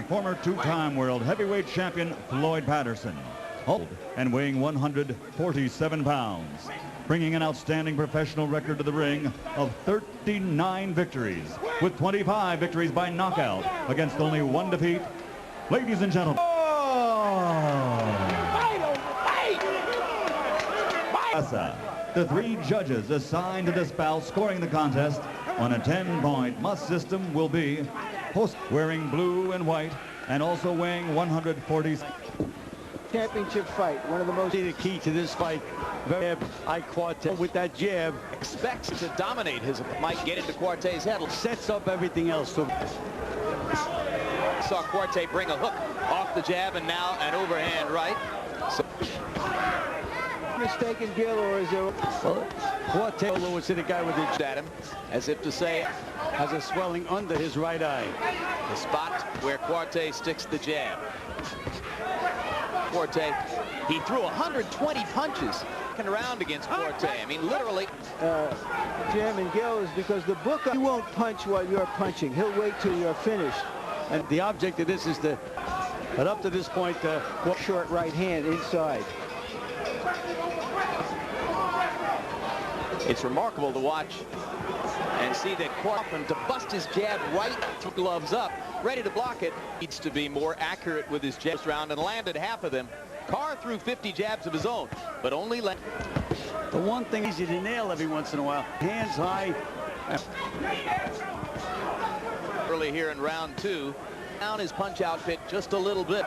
former two-time world heavyweight champion Floyd Patterson, old and weighing 147 pounds, bringing an outstanding professional record to the ring of 39 victories, with 25 victories by knockout against only one defeat. Ladies and gentlemen, the three judges assigned to this bout scoring the contest on a 10-point must system will be host wearing blue and white and also weighing 140. Championship fight, one of the most. The key to this fight, Ike Quartey with that jab expects to dominate his, might get into Quartey's head. Sets up everything else. So saw Quartey bring a hook off the jab and now an overhand right. So mistaken, Gil, or is there? Well, Quartey was hit a guy with it at him as if to say has a swelling under his right eye. The spot where Quartey sticks the jab. Quartey, he threw 120 punches around against Quartey. I mean, literally. Jim and Gil, is because the book, you won't punch while you're punching. He'll wait till you're finished. And the object of this is to, but up to this point, short right hand inside. It's remarkable to watch and see that Quartey to bust his jab right, gloves up, ready to block it. Needs to be more accurate with his jabs round and landed half of them. Carr threw 50 jabs of his own, but only landed. The one thing easy to nail every once in a while. Hands high. Early here in round two, down his punch outfit just a little bit.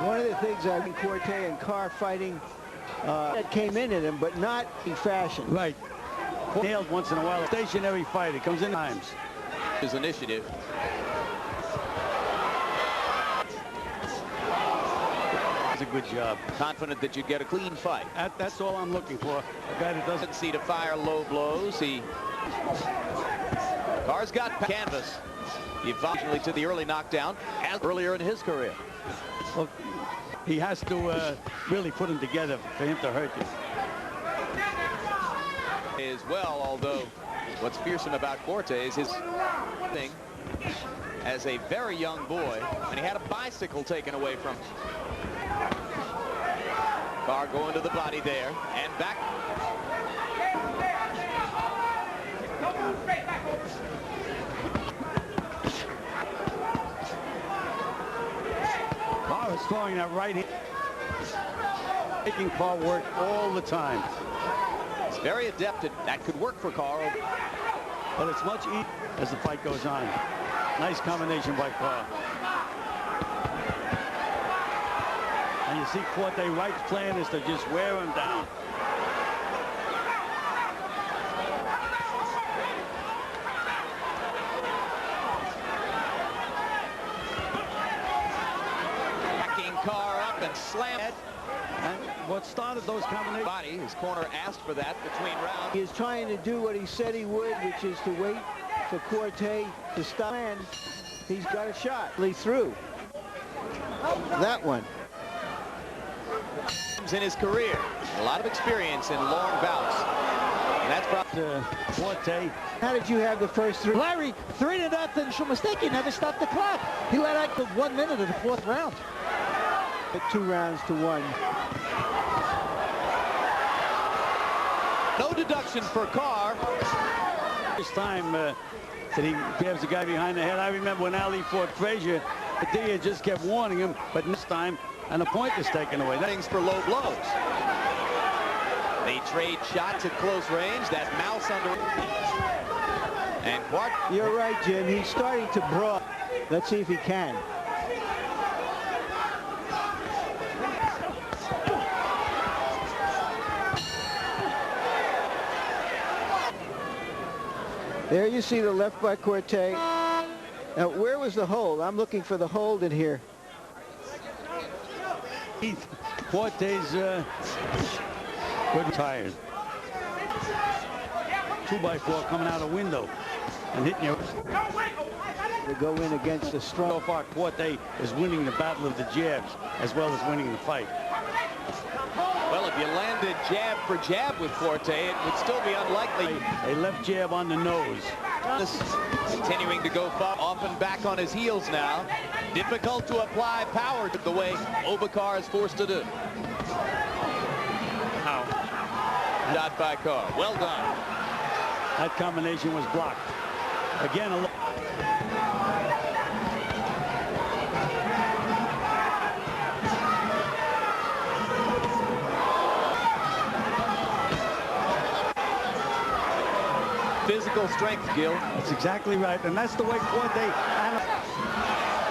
One of the things I think Quartey and Carr fighting that came in at him, but not in fashion. Right. Nailed once in a while. A stationary fight. It comes in times. His initiative. That's a good job. Confident that you get a clean fight. That's all I'm looking for. A guy that doesn't see to fire low blows. Carr's got canvas. Eventually to the early knockdown as earlier in his career. Well, he has to really put them together for him to hurt you. As well, although what's fearsome about Quartey is his thing as a very young boy, and he had a bicycle taken away from him. Carr going to the body there and back. Carr is throwing that right hand, making Carr work all the time. He's very adept at that. Could work for Carr, but it's much easier as the fight goes on. Nice combination by Carr. And you see Quartey Wright's plan is to just wear him down. Backing Carr up and slam it. And what started those combinations? Body, his corner asked for that between rounds. He is trying to do what he said he would, which is to wait for Quartey to stop. And he's got a shot. He threw that one. In his career, a lot of experience in long bouts, and that's probably Quartey. How did you have the first three? Larry, 3-0. So mistake, he never stopped the clock. He let out 1 minute of the fourth round. 2 rounds to 1. No deduction for Carr. This time that he grabs the guy behind the head. I remember when Ali fought Frazier, Padilla just kept warning him, but this time, and a point is taken away. Things for low blows. They trade shots at close range. That mouse under. And Quartey. You're right, Jim. He's starting to brawl. Let's see if he can. There you see the left by Quartey. Now, where was the hold? I'm looking for the hold in here. Quartey's good tired. 2x4 coming out a window and hitting you. To go in against the strong. So far, Quartey is winning the battle of the jabs as well as winning the fight. Well, if you landed jab for jab with Quartey, it would still be unlikely. A left jab on the nose. Continuing to go far, off and back on his heels now. Difficult to apply power the way Oba Carr is forced to do. Shot by Carr. Well done. That combination was blocked. Again, a physical strength, Gil. That's exactly right, and that's the way Quartey.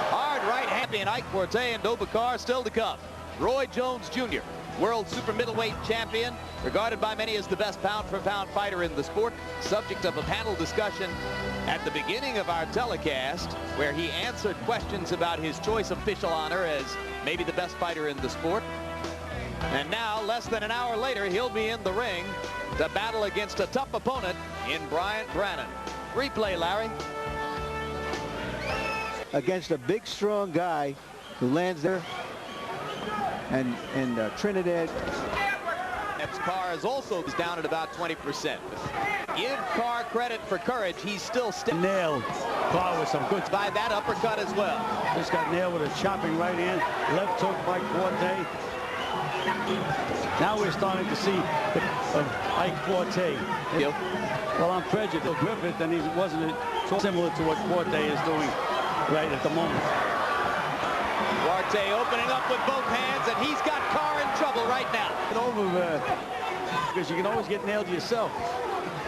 Hard right hand and Ike Quartey-Oba Carr still to come. Roy Jones Jr., world super middleweight champion, regarded by many as the best pound-for-pound fighter in the sport, subject of a panel discussion at the beginning of our telecast, where he answered questions about his choice of official honor as maybe the best fighter in the sport. And now, less than an hour later, he'll be in the ring to battle against a tough opponent in Bryant Brannon. Replay, Larry. Against a big, strong guy who lands there. And Trinidad. Carr is also down at about 20%. Give Carr credit for courage. He's still nailed Carr with some good by that uppercut as well. Just got nailed with a chopping right hand. Left hook by Quartey. Now we're starting to see Ike Quartey. Well, I'm prejudiced Griffith, and he wasn't so similar to what Quartey is doing right at the moment. Quartey opening up with both hands, and he's got Carr in trouble right now. Over because you can always get nailed yourself.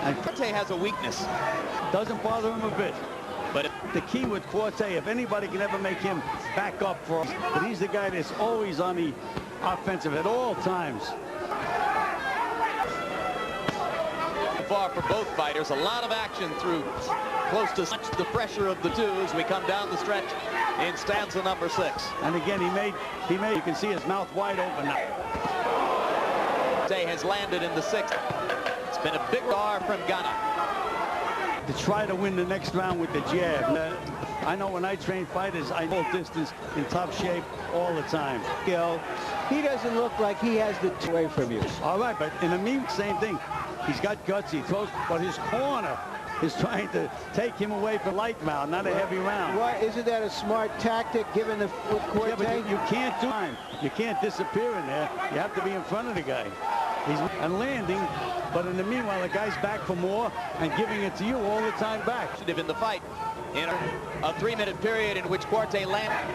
And Quartey has a weakness. Doesn't bother him a bit. But the key with Quartey, if anybody can ever make him back up for us, but he's the guy that's always on the offensive at all times. Far for both fighters, a lot of action through close to the pressure of the two as we come down the stretch in stanza number 6. And again, he made, you can see his mouth wide open now. Quartey has landed in the 6th. It's been a big roar from Ghana. To try to win the next round with the jab. I know when I train fighters, I know distance in top shape all the time. He doesn't look like he has the two away from you. All right, but in the mean, same thing. He's got guts, he throws, but his corner is trying to take him away from light round, not a heavy round. Why isn't that a smart tactic given the Quartey? Yeah, but you can't do time. You can't disappear in there. You have to be in front of the guy. He's landing, but in the meanwhile, the guy's back for more and giving it to you all the time back. In the fight, in a 3-minute period in which Quartey landed.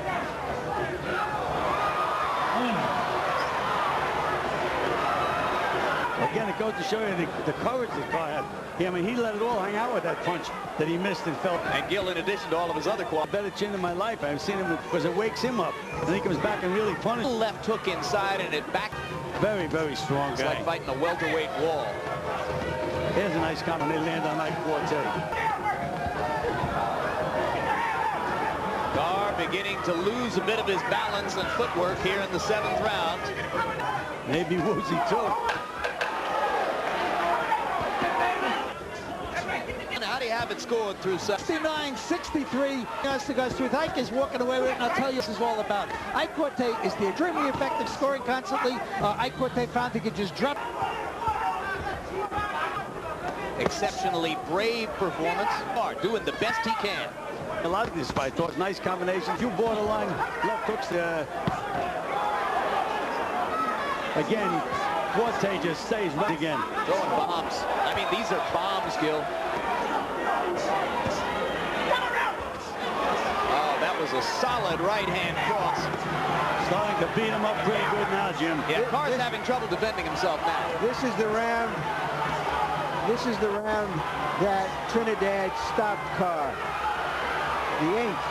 Again, it goes to show you the courage that Carr had. I mean, he let it all hang out with that punch that he missed and felt. And Gil, in addition to all of his other qualities, better chin in my life. I've seen him because it wakes him up, and he comes back and really punishes. Left hook inside and it back. Very, very strong guy. It's like fighting a welterweight wall. Here's a nice comment. They land on Ike Quartey. Carr beginning to lose a bit of his balance and footwork here in the 7th round. Maybe woozy too. How do you have it scored through 69-63? Ike is walking away with it, and I'll tell you this is all about. Ike Quartey is the extremely effective scoring constantly. Ike Quartey found he could just drop. Exceptionally brave performance. Carr doing the best he can. A lot of these fights, those nice combinations. Few borderline left hooks. Again, Quartey just stays right again. Throwing bombs. I mean, these are bombs, Gil. Oh, that was a solid right-hand cross. Starting to beat him up pretty good now, Jim. Yeah, Carr's having trouble defending himself now. This is the round. This is the round that Trinidad stopped Carr. The 8th.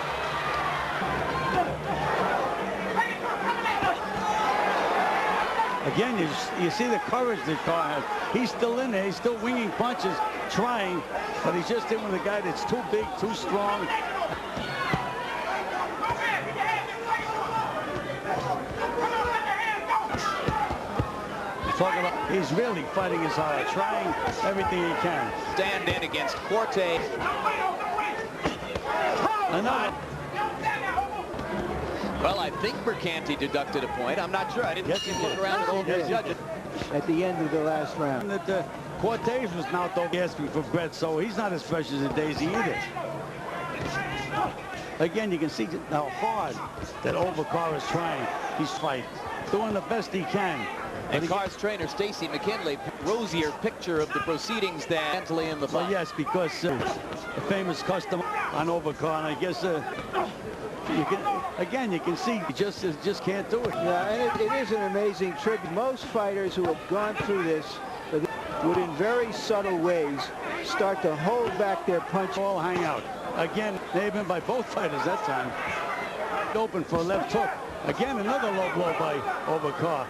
Again, you see the courage that Carr has. He's still in there. He's still winging punches, trying, but he's just in with a guy that's too big, too strong. He's really fighting his hard, trying everything he can. Stand in against Quartey. Another. Well, I think Mercanti deducted a point. I'm not sure. I didn't look around at all the judges. At the end of the last round. That Quartey was now asking for bread, so he's not as fresh as a daisy either. Again, you can see how hard that Oba Carr is trying. He's fighting, doing the best he can. And Carr's trainer, Stacy McKinley, rosier picture of the proceedings than mentally in the fight. Well, yes, because the famous custom on Oba Carr, and I guess you can see he just can't do it. Yeah, and it is an amazing tribute. Most fighters who have gone through this would, in very subtle ways, start to hold back their punch. All hang out. Again, they've been by both fighters that time. Open for a left hook. Again, another low blow by Oba Carr.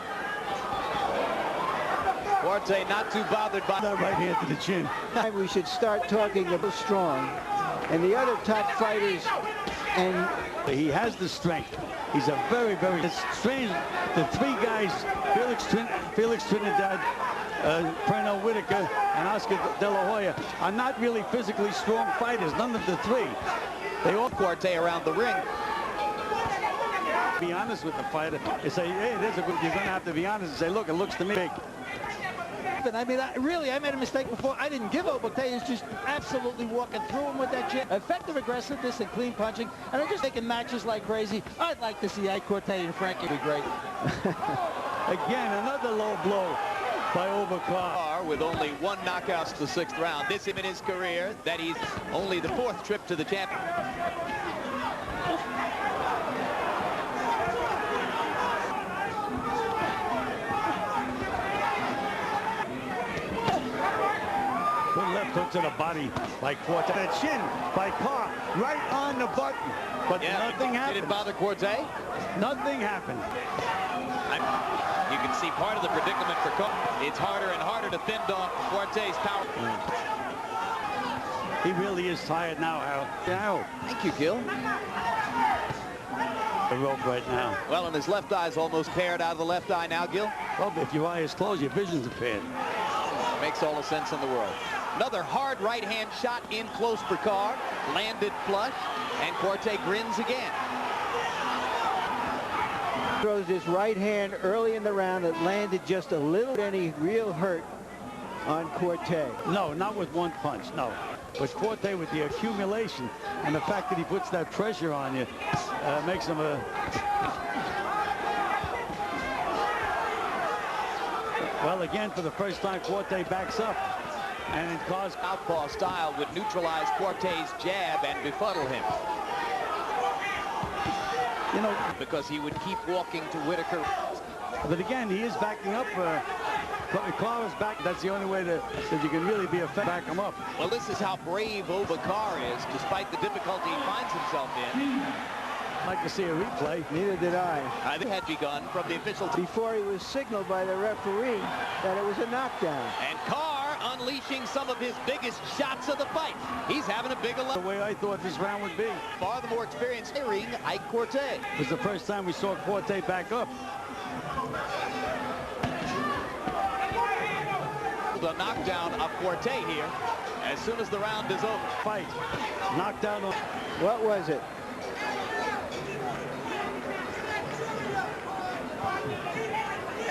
Quartey not too bothered by that right hand to the chin. We should start talking about strong. And the other top fighters, and he has the strength. He's a very, very strange. The three guys, Felix Trinidad, Pernell Whitaker, and Oscar De La Hoya, are not really physically strong fighters. None of the three. They all Quartey around the ring. Be honest with the fighter. They say, hey, you're going to have to be honest and say, look, it looks to me big. I mean, I made a mistake before. I didn't give up, but they is just absolutely walking through him with that jab. Effective aggressiveness and clean punching, and they're just making matches like crazy. I'd like to see Ike Quartey and Frankie. Be great. Again, another low blow by Oba Carr. With only one knockout to the 6th round. This him in his career, that he's only the 4th trip to the champion. Good left hook to the body by Quartey. The chin by Carr, right on the button. But nothing happened. Did it bother Quartey? Nothing happened. You can see part of the predicament for Carr. It's harder and harder to fend off Quartey's power. He really is tired now, Hal. Thank you, Gil. The rope right now. Well, and his left eye's almost paired out of the left eye now, Gil. Well, if your eye is closed, your vision's impaired. Makes all the sense in the world. Another hard right-hand shot in close for Carr. Landed flush, and Quartey grins again. Throws his right hand early in the round that landed just a little. Any real hurt on Quartey? No, not with one punch, no. But Quartey, with the accumulation and the fact that he puts that pressure on you, makes him a... Well, again, for the first time, Quartey backs up. And Carr's southpaw style would neutralize Quartey's jab and befuddle him. You know, because he would keep walking to Whitaker. But again, he is backing up. Carr is back. That's the only way that you can really be effective. Back him up. Well, this is how brave Oba Carr is, despite the difficulty he finds himself in. I'd like to see a replay. Neither did I. It had begun from the official. Before he was signaled by the referee that it was a knockdown. And Carr unleashing some of his biggest shots of the fight. He's having a big 11. The way I thought this round would be. Far the more experienced ring, Ike Quartey. It was the first time we saw Quartey back up. The knockdown of Quartey here as soon as the round is over. Fight. Knockdown. What was it?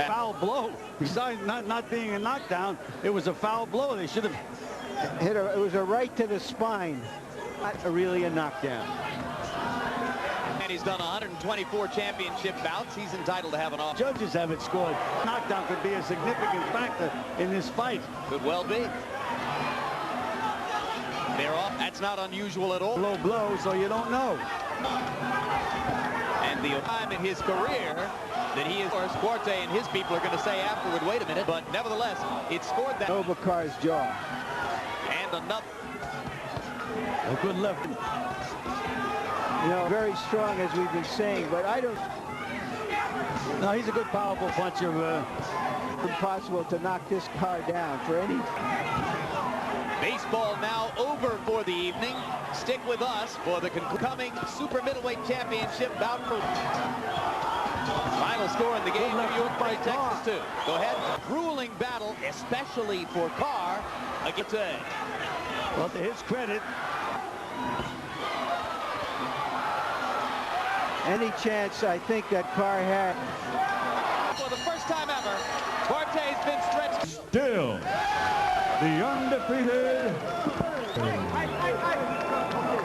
Foul blow. Besides not being a knockdown, it was a foul blow. They should have hit it was a right to the spine. Not really a knockdown. And he's done 124 championship bouts. He's entitled to have an off. Judges have it scored. Knockdown could be a significant factor in this fight. Could well be. They're off. That's not unusual at all. Low blow, so you don't know. And the time in his career that he is, of course, Quartey and his people are going to say afterward, wait a minute, but nevertheless, it scored that. Oba Carr's jaw. And another. A good left. You know, very strong, as we've been saying, but I don't... No, he's a good, powerful puncher. Impossible to knock this car down for any... Baseball now over for the evening. Stick with us for the coming super middleweight championship bout for... Final score in the game, New York by Texas 2. Go ahead. Grueling battle, especially for Carr against A. Well, to his credit, any chance I think that Carr had. For the first time ever, Quartey's been stretched. Still, the undefeated